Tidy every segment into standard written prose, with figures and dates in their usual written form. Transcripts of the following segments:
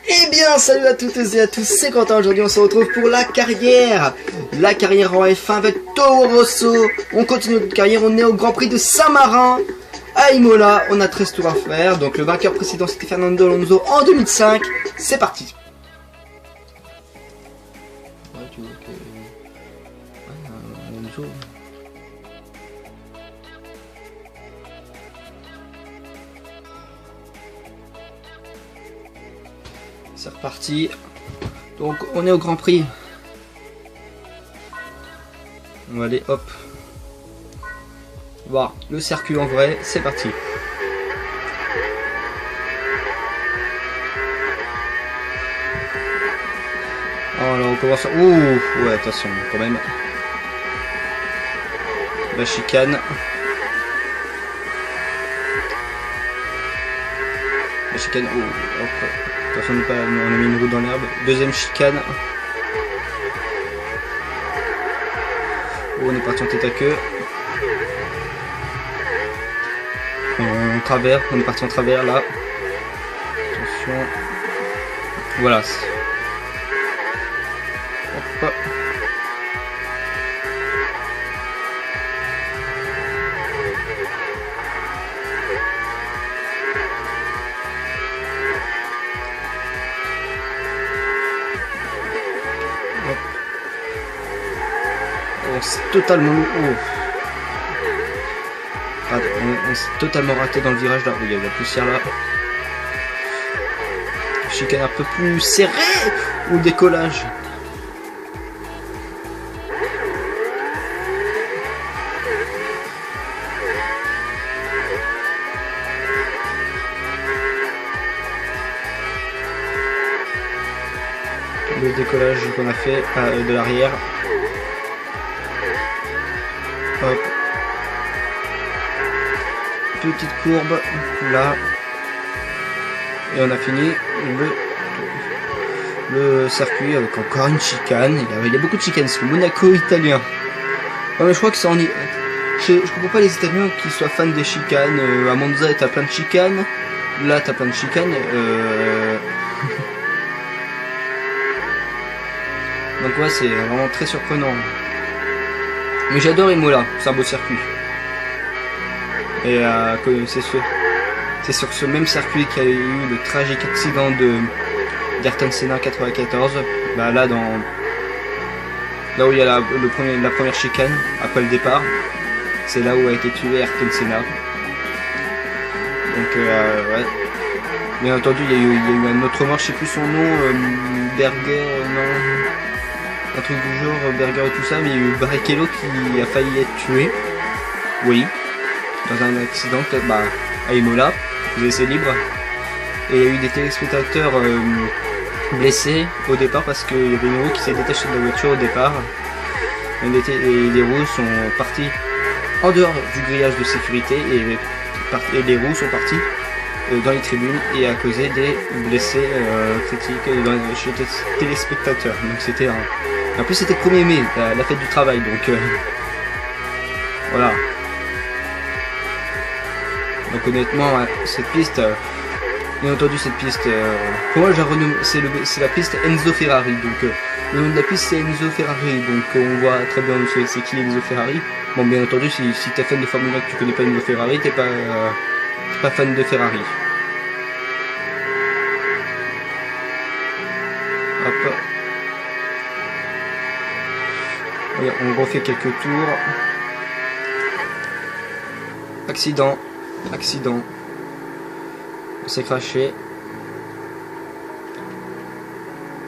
Eh bien, salut à toutes et à tous, c'est Quentin. Aujourd'hui, on se retrouve pour la carrière. La carrière en F1 avec Toro Rosso. On continue notre carrière, on est au Grand Prix de Saint-Marin à Imola. On a 13 tours à faire. Donc, le vainqueur précédent, c'était Fernando Alonso en 2005. C'est parti. Ouais, tu vois que... Alonso... C'est reparti. Donc on est au Grand Prix. On va aller hop. Voir le circuit en vrai. C'est parti. Alors on commence. Ouh, ouais, attention quand même. La chicane. La chicane. Oh, hop. Attention, on a mis une roue dans l'herbe. Deuxième chicane. Oh, on est parti en tête à queue. On est parti en travers là. Attention. Voilà. Hop. On s'est totalement... on s'est totalement raté dans le virage là. Il y a de la poussière là. Chicane un peu plus serré. Ou décollage. Le décollage qu'on a fait de l'arrière. Hop. Petite courbe là. Et on a fini le circuit avec encore une chicane. Il y a beaucoup de chicanes, c'est le Monaco italien. Ouais, mais je crois que c'est en... Je comprends pas les Italiens qui soient fans des chicanes. À Monza t'as plein de chicanes. Là t'as plein de chicanes. Donc ouais, c'est vraiment très surprenant. Mais j'adore Imola, c'est un beau circuit. Et c'est sur ce même circuit qu'il y a eu le tragique accident d'Ayrton Senna 94. Bah là où il y a la première chicane après le départ, c'est là où a été tué Ayrton Senna. Donc ouais. Bien entendu, il y a eu un autre mort, je sais plus son nom, Berger, non. Un truc du genre, Berger et tout ça, mais il y a eu Barrichello qui a failli être tué. Oui. Dans un accident, peut-être à Imola, aux essais libres. Et il y a eu des téléspectateurs blessés au départ parce qu'il y avait une roue qui s'est détachée de la voiture au départ. Et les roues sont parties en dehors du grillage de sécurité et les roues sont parties dans les tribunes et a causé des blessés critiques chez les téléspectateurs. Donc c'était en plus c'était le 1er mai, la fête du travail, donc voilà. Donc honnêtement, cette piste, bien entendu cette piste, pour moi c'est la piste Enzo Ferrari, donc le nom de la piste c'est Enzo Ferrari, donc on voit très bien c'est qui Enzo Ferrari. Bon, bien entendu si t'es fan de Formule 1 que tu connais pas Enzo Ferrari, t'es pas fan de Ferrari. Hop. On refait quelques tours. Accident. On s'est craché.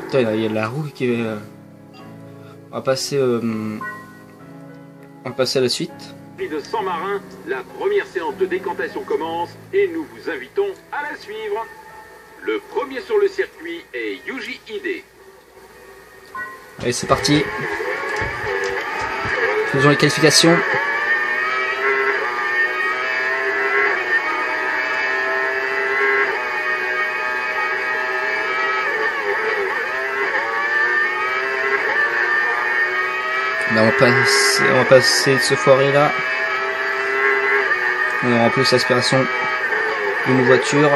Putain, il y a de la roue qui est... On va passer à la suite. De Saint-Marin, la première séance de décantation commence et nous vous invitons à la suivre. Le premier sur le circuit est Yuji Ide. Allez, c'est parti. Faisons les qualifications. Là, on va passer de ce foiré là. On aura en plus l'aspiration d'une voiture.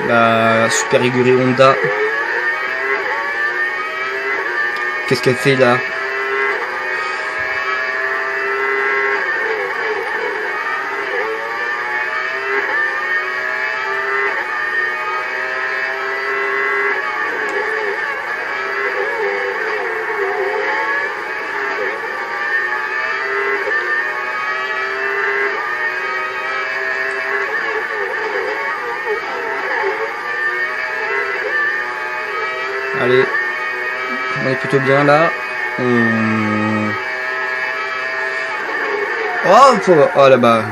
La Super Aguri Honda. Qu'est-ce qu'elle fait là? Allez, on est plutôt bien là. Oh là-bas.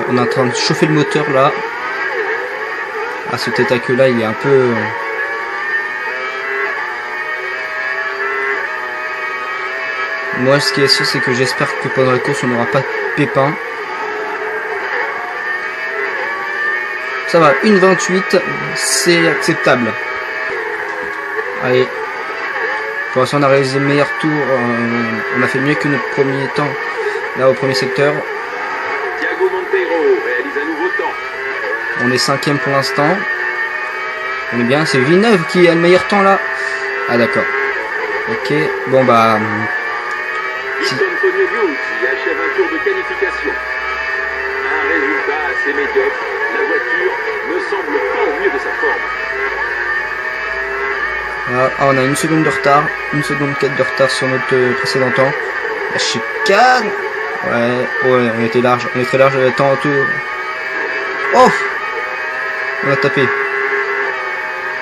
On est en train de chauffer le moteur là. Ah, ce tête-à-queue là, il est un peu... Moi, ce qui est sûr, c'est que j'espère que pendant la course, on n'aura pas de pépins. Ça va, 1,28, c'est acceptable. Allez. Pour l'instant, on a réalisé le meilleur tour. On a fait mieux que notre premier temps. Là, au premier secteur. Thiago Monteiro réalise un nouveau temps. On est 5ème pour l'instant. On est bien. C'est Villeneuve qui a le meilleur temps là. Ah, d'accord. Ok. Bon, bah... Antonio Giotti achève un tour de qualification. Un résultat assez médiocre. La voiture ne semble pas au mieux de sa forme. Ah, on a 1 seconde de retard. 1 seconde 4 de retard sur notre précédent temps. La chicane. Ouais, on était large. On est très large. Temps autour. Oh, on a tapé.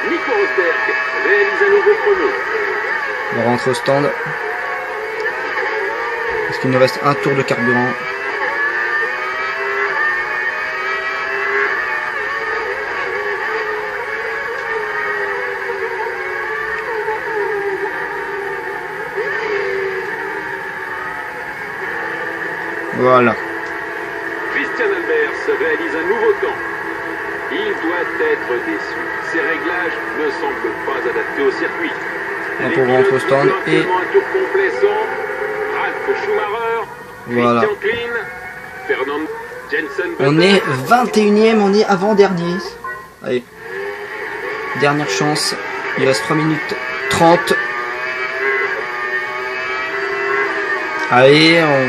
Nico Rosberg réalise un nouveau chrono. On rentre au stand. Parce qu'il nous reste un tour de carburant. Voilà. Christian Albers réalise un nouveau temps. Il doit être déçu. Ces réglages ne semblent pas adaptés au circuit. On peut rentrer au stand et... un tour complet sans Ralf Schumacher, Voilà. Christian Klein, Fernando Jensen. On est 21ème, on est avant-dernier. Allez. Dernière chance. Il reste 3 minutes 30. Allez, on...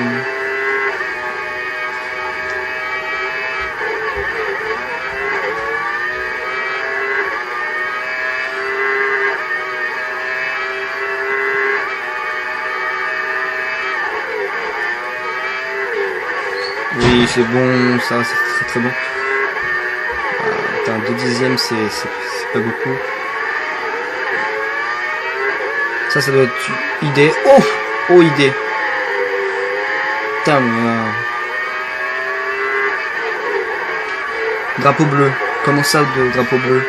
Oui, c'est bon, ça, c'est très très bon. Putain, 2 dixièmes, c'est pas beaucoup. Ça doit être idée. Oh, oh, idée. Putain, drapeau bleu. Comment ça, de drapeau bleu?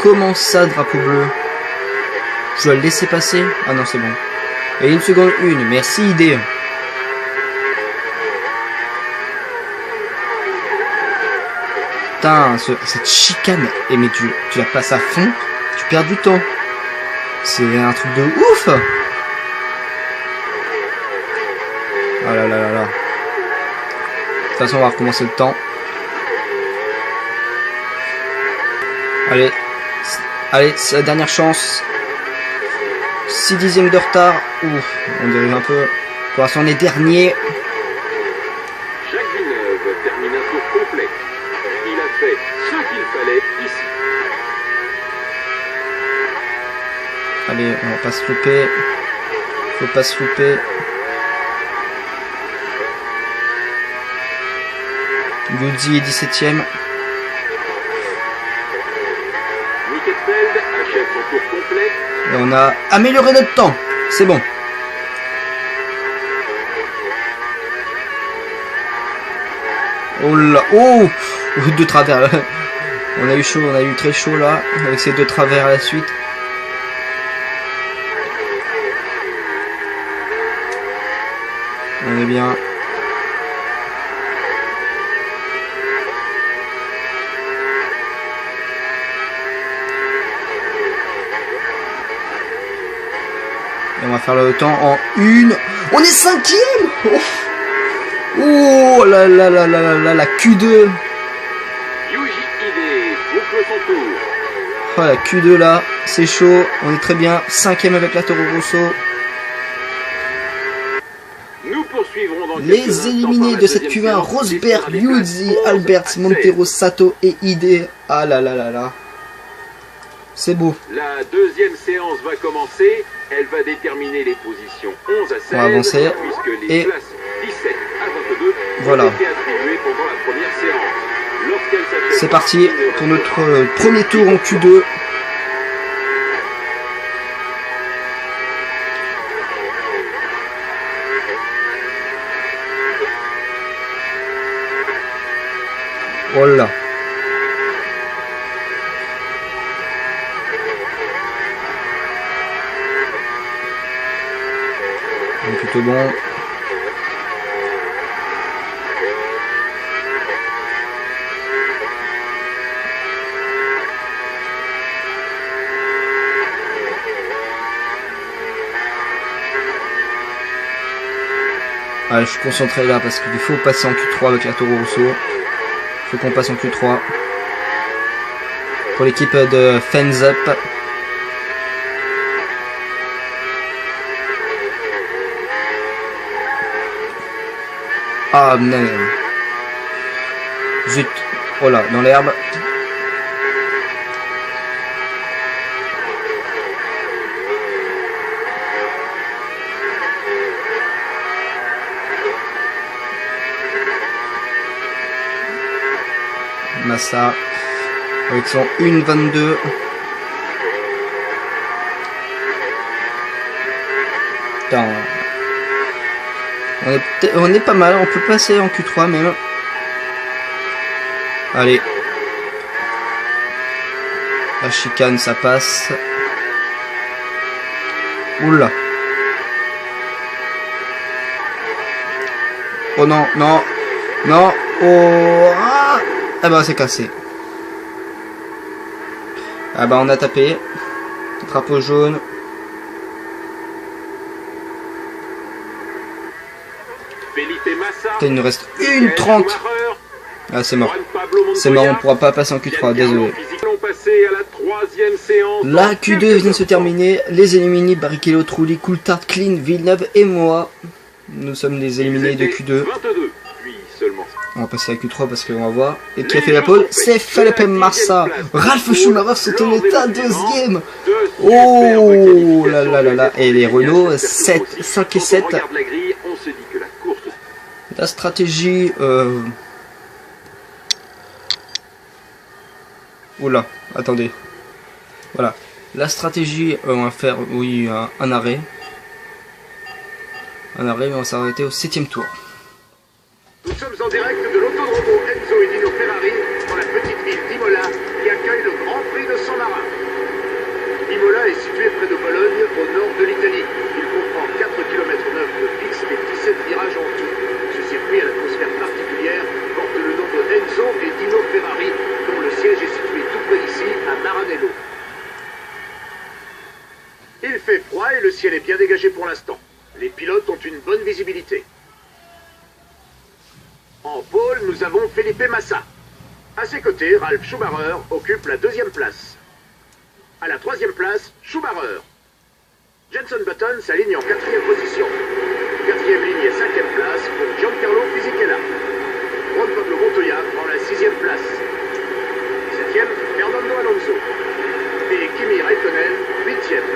Comment ça, drapeau bleu? Je dois le laisser passer? Ah non, c'est bon. Et 1 seconde 1. Merci, idée. Putain, cette chicane. Et mais tu la passes à fond. Tu perds du temps. C'est un truc de ouf. Oh là là là là. De toute façon, on va recommencer le temps. Allez. Allez, c'est la dernière chance. 6 dixièmes de retard. Ouf, on dérive un peu. Pour l'instant, on est dernier. Jacques Villeneuve termine un tour complet. Il a fait ce qu'il fallait ici. Allez, on va pas se louper. Faut pas se louper. Guzzi est 17ème. Nicketfeld achève son tour complet. Et on a amélioré notre temps. C'est bon. Oh là. Oh, de travers. On a eu chaud, on a eu très chaud là. Avec ces 2 travers à la suite. On est bien. Et on va faire le temps en 1. On est 5e. Oh là là là là là là, la Q2. Yuji Ide boucle son tour. Oh la Q2 là, c'est chaud. On est très bien. 5e avec la Toro Rosso. Nous poursuivrons dans quelques Les instants éliminés par la de cette deuxième Q1, séance, Rosberg, l'histoire des Liuzzi, classes 11 Alberts, à 16. Montero, Sato et Ide. Ah là là là là. C'est beau. La deuxième séance va commencer. Elle va déterminer les positions 11 à 16. On va avancer. Puisque les Et classes 17 à 22 voilà. ont été attribuées pendant la première séance. Lorsqu'elle s'achève, C'est parti il ne pour reste notre premier tour en Q2. Voilà. Donc, plutôt bon. Ah, je suis concentré là parce qu'il faut passer en Q3 avec la Toro Rosso. Il faut qu'on passe en Q3. Pour l'équipe de Fans Up. Ah, non. Zut. Oh là, dans l'herbe. Massa avec son 1,22. Putain. On est pas mal, on peut passer en Q3 même. Allez. La chicane, ça passe. Oula. Oh non, non, non. Oh. Ah bah c'est cassé. Ah bah on a tapé. Drapeau jaune. Putain, il nous reste 1,30. Ah c'est mort. C'est mort, on pourra pas passer en Q3, désolé. La Q2 vient de se terminer. Les éliminés Barrichello, Trulli, Coulthard, Clean, Villeneuve et moi. Nous sommes les éliminés de Q2. On va passer à Q3 parce qu'on va voir. Et qui a fait la pole? C'est Felipe Massa. Ralf Schumacher se tenait à deuxième. Oh là là là là. Et les Renault 7, 5 et 7. La stratégie... Oula, attendez. Voilà. La stratégie, on va faire, oui, un arrêt. Un arrêt, mais on va s'arrêter au 7e tour. Nous sommes en direct de l'autodromo Enzo et Dino Ferrari dans la petite ville d'Imola qui accueille le Grand Prix de San Marino. Imola est situé près de Bologne, au nord de l'Italie. Il comprend 4 km 9 de piste et 17 virages en tout. Ce circuit à l'atmosphère particulière porte le nom de Enzo et Dino Ferrari, dont le siège est situé tout près d'ici, à Maranello. Il fait froid et le ciel est bien dégagé pour l'instant. Les pilotes ont une bonne visibilité. En pôle, nous avons Felipe Massa. À ses côtés, Ralf Schumacher occupe la 2e place. À la 3e place, Schumacher. Jenson Button s'aligne en 4e position. 4e ligne et 5e place pour Giancarlo Fisichella. Juan Pablo Montoya prend la 6e place. 7e, Fernando Alonso. Et Kimi Raikkonen, 8e.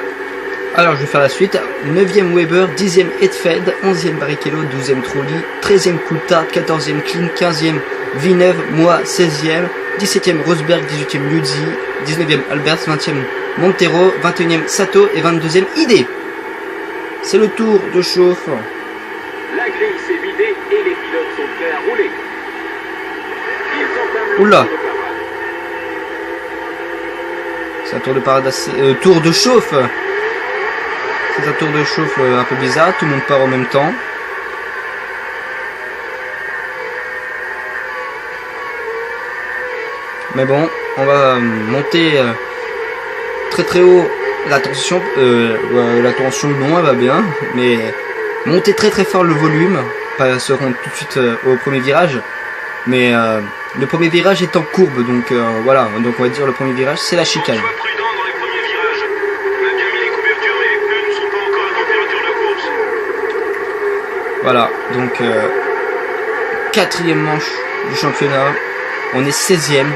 Alors je vais faire la suite. 9e Weber, 10e Hetfeld, 11e Barrichello, 12e Trulli, 13e Coulthard, 14e Clean, 15e Villeneuve, moi 16e, 17e Rosberg, 18e Liuzzi, 19e Alberts, 20e Montero, 21e Sato et 22e Ide. C'est le tour de chauffe. La grille s'est vidée et les pilotes sont prêts à rouler. Ils entament le Oula. tour de parade. C'est un tour de parade assez... tour de chauffe. C'est un tour de chauffe un peu bizarre, tout le monde part en même temps. Mais bon, on va monter très très haut la tension. La tension non, elle va bien, mais Montez très très fort le volume, pas se rendre tout de suite au premier virage, mais le premier virage est en courbe, donc voilà, donc on va dire le premier virage c'est la chicane. Sois prudent dans les premiers virages. On a bien mis les couvertures, mais les pneus ne sont pas encore à température de course. Voilà, donc quatrième manche du championnat, on est 16e,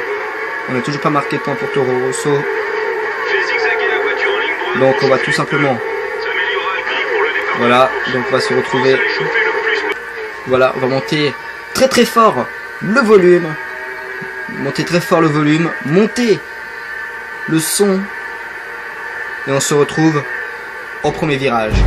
on n'a toujours pas marqué de point pour Toro Rosso, Fais zigzaguer la voiture en ligne droite. donc on va tout simplement, Ça améliorera le grip pour le départ. voilà, donc on va se retrouver, Commence à échauffer le plus possible. voilà, on va monter très très fort le volume, monter très fort le volume, monter le son, et on se retrouve au premier virage.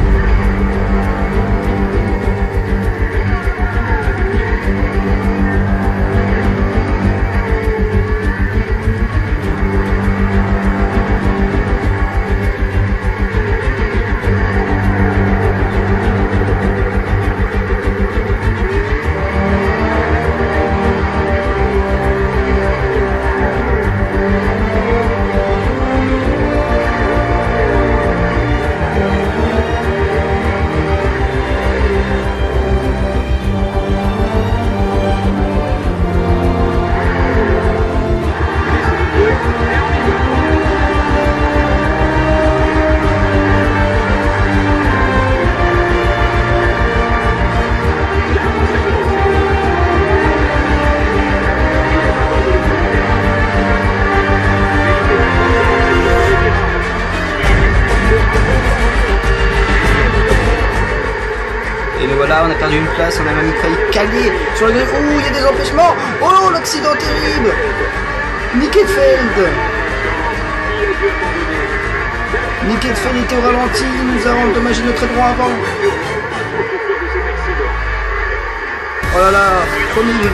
Et le voilà, on a perdu une place, on a même failli caler sur le grille. Ouh, il y a des empêchements. Oh, l'accident terrible. Nick Heidfeld. Nick Heidfeld était au ralenti, il nous a endommagé notre droit avant. Oh là là, premier.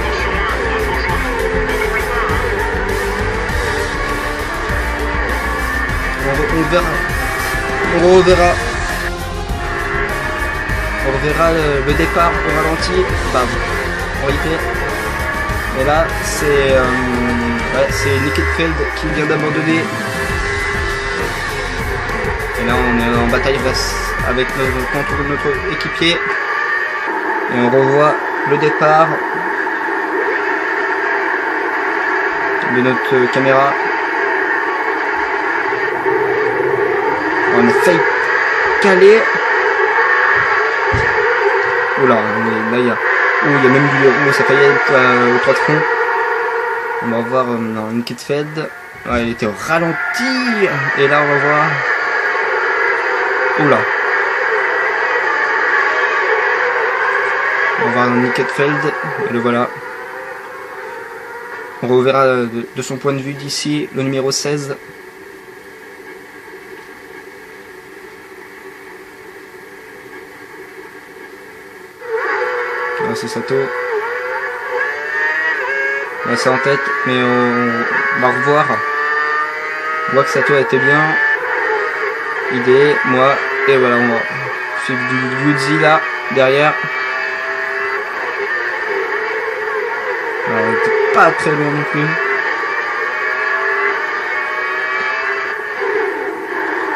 On verra. On reverra. On reverra le départ au ralenti, bam, en replay. Et là, c'est Nick Heidfeld qui vient d'abandonner. Et là, on est en bataille avec contre notre équipier. Et on revoit le départ de notre caméra. On a failli caler. Oula, là il y a. Il y a même du. Ça faillit être au 3 de front. On va voir Nick Heidfeld. Ouais, il était au ralenti. Et là on va voir. Oula. On va voir Nick Heidfeld. Et le voilà. On reverra de son point de vue d'ici le numéro 16. C'est Sato. Là c'est en tête, mais on va revoir. On voit que Sato a été bien. Idée, moi, et voilà, on va suivre du Yuzi là, derrière. Alors, on était pas très loin non plus.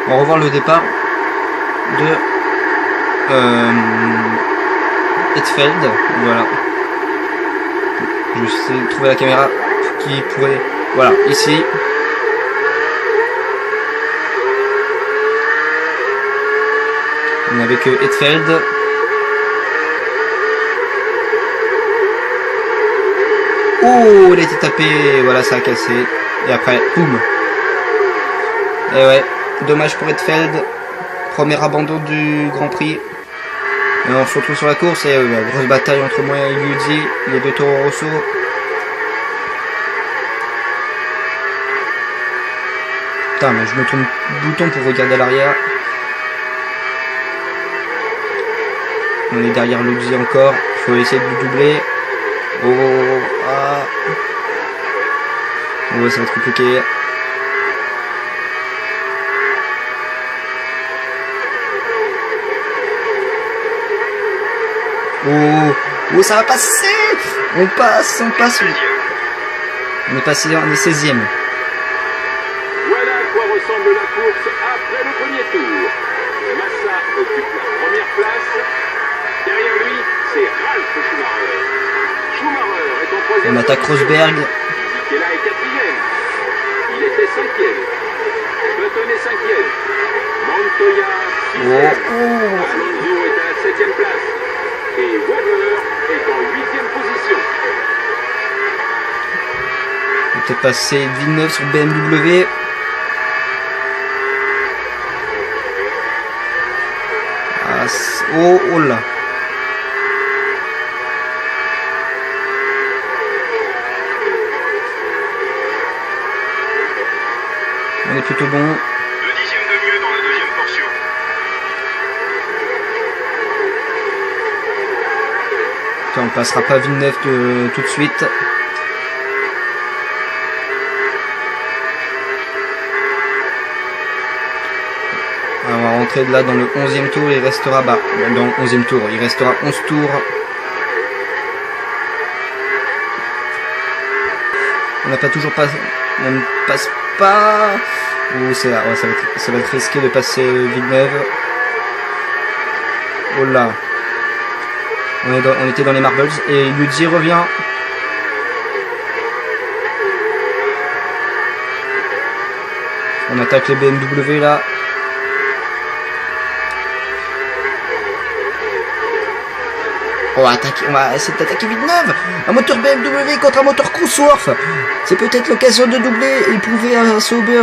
On va revoir le départ de Heidfeld, voilà. Je vais essayer de trouver la caméra qui pourrait. Voilà, ici. On est avec Heidfeld. Oh, il a été tapé, voilà, ça a cassé. Et après, boum. Et ouais, dommage pour Heidfeld. Premier abandon du Grand Prix. Et on se retrouve sur la course et grosse bataille entre moi et Yuji, les deux Toro Rosso. Putain, mais je me tourne le bouton pour regarder à l'arrière. On est derrière Yuji encore, il faut essayer de le doubler. Oh, ah. Ouais, ça va être compliqué. Oh, ça va passer. On passe. On est passé, on est 16e. Voilà à quoi ressemble la course après le premier tour. Massa occupe la première place. Derrière lui, c'est Ralf Schumacher. Schumacher est en troisième. On attaque Rosberg. Fisichella est quatrième. Il était cinquième. Button est cinquième. Montoya sixième. Alonso est à la septième place. Et Webber est en huitième position. On va peut-être passer Villeneuve sur BMW. Ah, oh là. On est plutôt bon. 2 dixièmes de mieux dans la deuxième portion. Enfin, on passera pas Villeneuve tout de suite. Alors, on va rentrer de là dans le 11e tour. Il restera dans le 11e tour. Il restera 11 tours. On n'a pas toujours pas. On ne passe pas. Ouh, ça va être risqué de passer Villeneuve. Oh là. On était dans les marbles et Luigi revient. On attaque les BMW là. On va essayer d'attaquer Villeneuve. Un moteur BMW contre un moteur Cosworth. C'est peut-être l'occasion de doubler et prouver à Sauber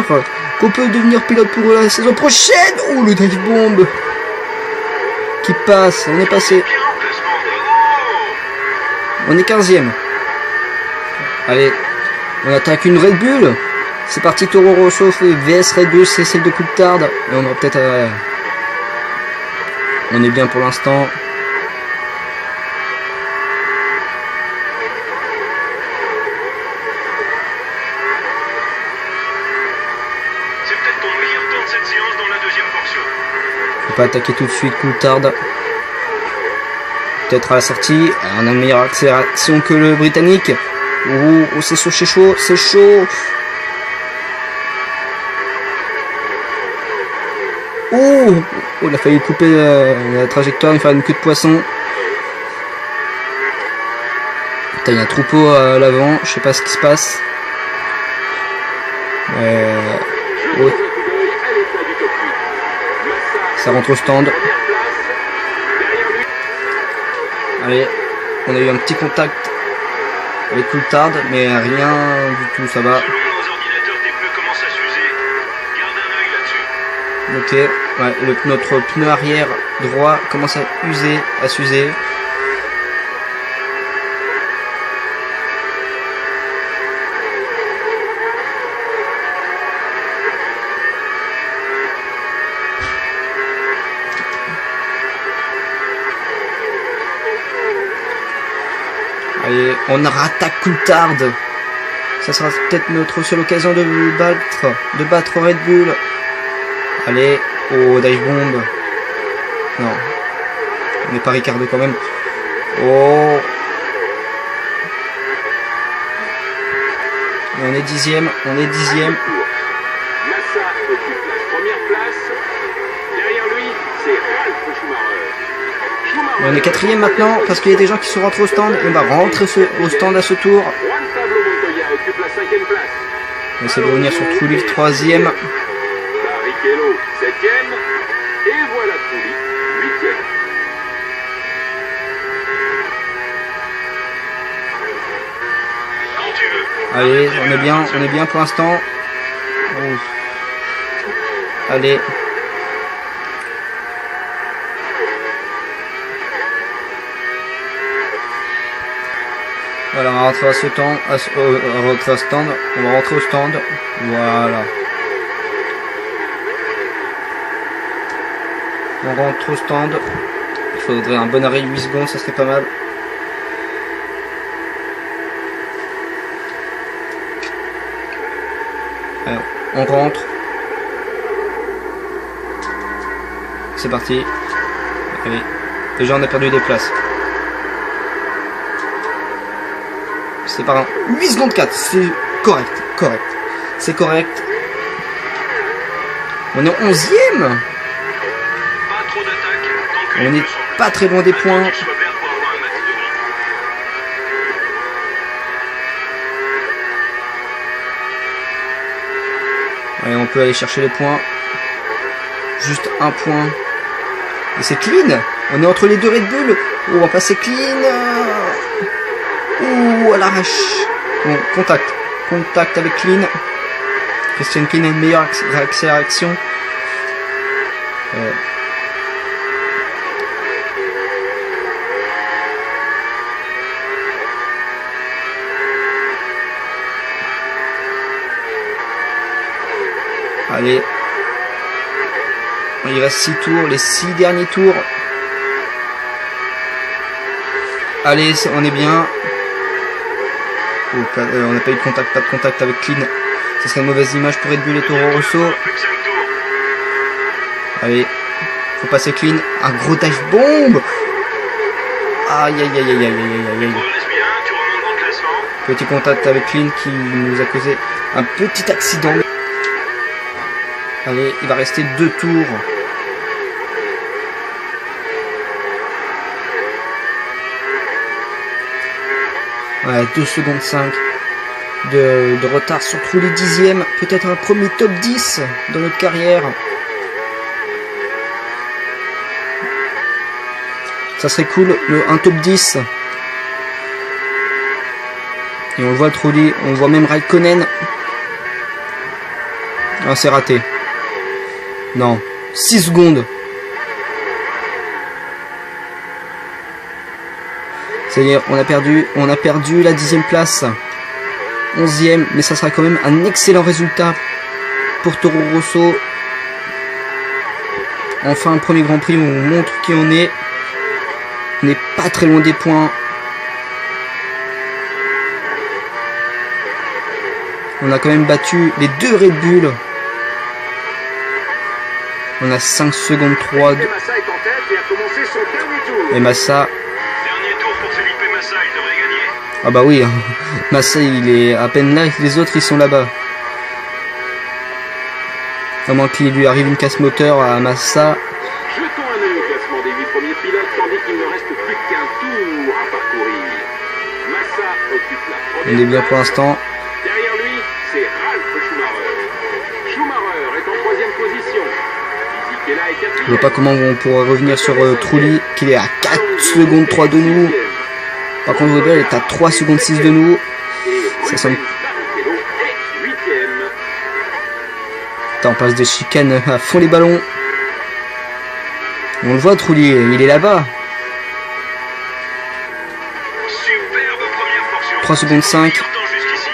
qu'on peut devenir pilote pour la saison prochaine. Ouh, le drive bomb qui passe. On est passé. On est 15e. Allez, on attaque une Red Bull. C'est parti, Toro Rosso fait VS Red Bull, c'est celle de Coulthard. Et on aura peut-être... On est bien pour l'instant. C'est peut-être ton meilleur temps de cette séance dans la deuxième portion. Faut pas attaquer tout de suite Coulthard. Peut-être à la sortie. On a une meilleure accélération que le Britannique. Oh, c'est chaud, c'est chaud. Oh, il a failli couper la trajectoire, il fallait une queue de poisson. Putain, il y a un troupeau à l'avant, je sais pas ce qui se passe. Oh. Ça rentre au stand. Allez, on a eu un petit contact avec Coulthard, mais rien du tout, ça va. Selon nos ordinateurs, tes pneus commencent à s'user. Garde un œil là-dessus. Ok, ouais, notre pneu arrière droit commence à s'user. Allez, on rattaque Coulthard. Ça sera peut-être notre seule occasion de battre Red Bull. Allez, oh, dive bomb. Non, on n'est pas Ricardo quand même. Oh. Et on est 10e, Massa occupe la première place. Derrière lui, c'est Ralf Schumacher. On est 4e maintenant parce qu'il y a des gens qui se rentrent au stand. Et on va rentrer au stand à ce tour. Juan Pablo Montoya occupe la 5e place. On essaie de revenir sur Trulli 3e. Barrichello 7e. Et voilà Trulli 8e. Quand tu veux. Allez, on est bien pour l'instant. Oh. Allez. Voilà, on va rentrer à ce stand. On va rentrer au stand. Voilà. On rentre au stand. Il faudrait un bon arrêt 8 secondes, ça serait pas mal. Alors, on rentre. C'est parti. Allez. Déjà on a perdu des places. C'est par un 8 secondes 4. C'est correct. C'est correct. On est 11e. Pas trop d'attaque tant que On les est pneus sont pas très loin des points. Qu'il soit vert pour avoir un max de vie. Allez, on peut aller chercher les points. Juste un point. Et c'est clean. On est entre les deux Red Bull. Oh, on va passer clean. Ouh, à l'arrache. Bon, contact. Contact avec clean. Christian Clean a une meilleure accélération. Allez. Il reste 6 tours, les 6 derniers tours. Allez, on est bien. Oh, on n'a pas eu de contact, pas de contact avec Clean. Ce serait une mauvaise image pour Red Bull et Toro Rosso. Plus que 5 tours. Allez, faut passer Clean. Un gros dive bomb. Aïe aïe aïe aïe aïe aïe aïe aïe. Progresse bien, tu remontes dans le classement. Petit contact avec Clean qui nous a causé un petit accident. Allez, il va rester 2 tours. Ouais, 2 secondes 5 de retard sur tous les dixièmes. Peut-être un premier top 10 dans notre carrière. Ça serait cool, un top 10. Et on voit Trulli, on voit même Raikkonen. Ah, c'est raté. Non, 6 secondes. C'est-à-dire, on a perdu la 10e place. 11e, mais ça sera quand même un excellent résultat pour Toro Rosso. Enfin, un premier Grand Prix où on montre qui on est. On n'est pas très loin des points. On a quand même battu les 2 Red Bull. On a 5 secondes 3. Felipe Massa est en tête et a commencé son dernier tour. Et Massa. Dernier tour pour Felipe Massa, il devrait gagner. Ah bah oui, Massa il est à peine là, les autres ils sont là-bas. À moins qu'il lui arrive une casse moteur à Massa. Jetons un œil au classement des 8 premiers pilotes, tandis qu'il ne reste plus qu'un tour à parcourir. Massa occupe la On première est bien place. pour l'instant. Derrière lui, c'est Ralf Schumacher. Schumacher est en 3e position. Fisichella est 4e. Je vois pas comment on pourrait revenir sur Trulli, qui est à 4 secondes 3 de nous. Par contre, Red Bull est à 3 secondes 6 de nous. Ça semble... Attends, on passe des chicanes à fond les ballons. On le voit, Trulli, il est là-bas. Superbe première portion. 3 secondes 5. Meilleur temps jusqu'ici.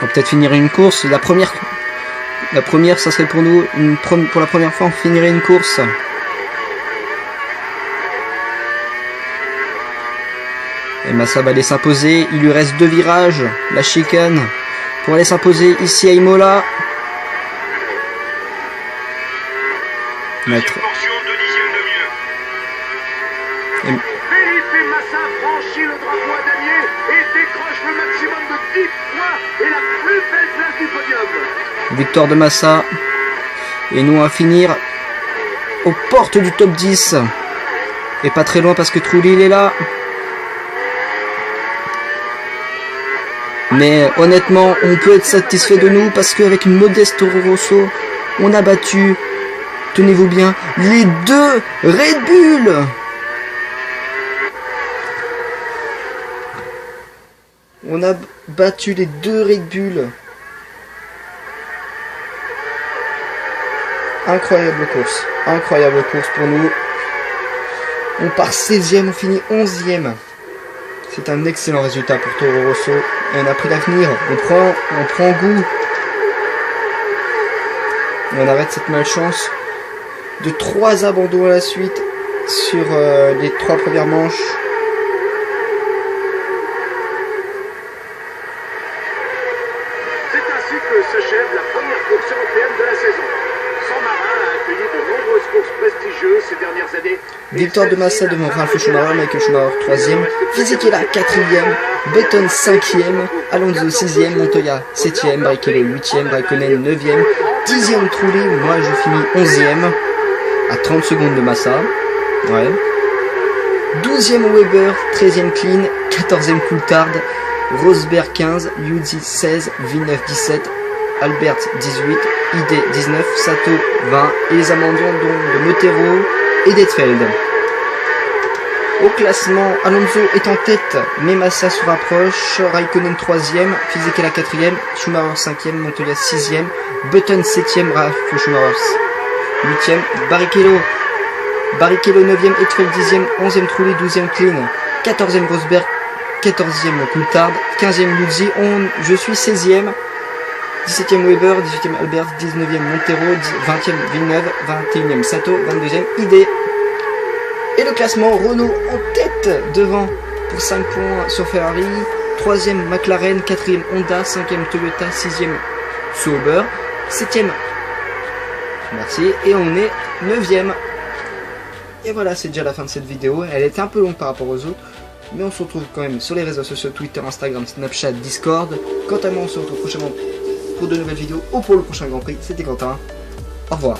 On va peut-être finir une course. La première, ça serait pour nous, pour la première fois, on finirait une course. Et Massa va aller s'imposer. Il lui reste 2 virages. La chicane pour aller s'imposer ici à Imola. Mettre. Deuxième portion, 2 dixièmes de mieux. Felipe Massa franchit le drapeau à damier et décroche le maximum de 10 points et la plus belle place du podium. Victoire de Massa. Et nous on va finir aux portes du top 10. Et pas très loin parce que Trulli il est là. Mais honnêtement, on peut être satisfait de nous parce qu'avec une modeste Toro Rosso, on a battu, tenez-vous bien, les 2 Red Bull. On a battu les 2 Red Bull. Incroyable course pour nous. On part 16e, on finit 11e. C'est un excellent résultat pour Toro Rosso. Et on a pris l'avenir. On prend goût. Et on arrête cette malchance de 3 abandons à la suite sur les 3 premières manches. C'est ainsi que s'achève la première course européenne de la saison. San Marin a accueilli de nombreuses courses prestigieuses ces dernières années. Victoire de Massa devant Ralf Schumacher, Michael Schumacher 3e, Fisichella 4e, Button 5e, Alonso 6e, Montoya 7e, Barrichello 8e, Raikkonen 9e, 10e Trulli, moi je finis 11e, à 30 secondes de Massa, ouais. 12e Weber, 13e Clean, 14e Coulthard, Rosberg 15, Liuzzi 16, Villeneuve 17, Albert 18, ID 19, Sato 20 et les abandons de Motero et d'Etfeld. Au classement, Alonso est en tête, mais Massa se rapproche, Raikkonen 3e, Fisichella 4e, Schumacher 5e, Montoya 6e, Button 7e, Ralf Schumacher 8e, Barrichello 9e, Etfeld 10e, 11e Trulli, 12e Clean, 14e Rosberg, 14e Coulthard, 15e Liuzzi, je suis 16e, 17e Weber, 18e Albert, 19e Montero, 20e Villeneuve, 21e Sato, 22e ID. Et le classement, Renault en tête devant pour 5 points sur Ferrari, 3e McLaren, 4e Honda, 5e Toyota, 6e Sauber, 7e merci, et on est 9e. Et voilà, c'est déjà la fin de cette vidéo. Elle était un peu longue par rapport aux autres, mais on se retrouve quand même sur les réseaux sociaux, Twitter, Instagram, Snapchat, Discord. Quant à moi, on se retrouve prochainement pour de nouvelles vidéos ou pour le prochain Grand Prix. C'était Quentin, au revoir.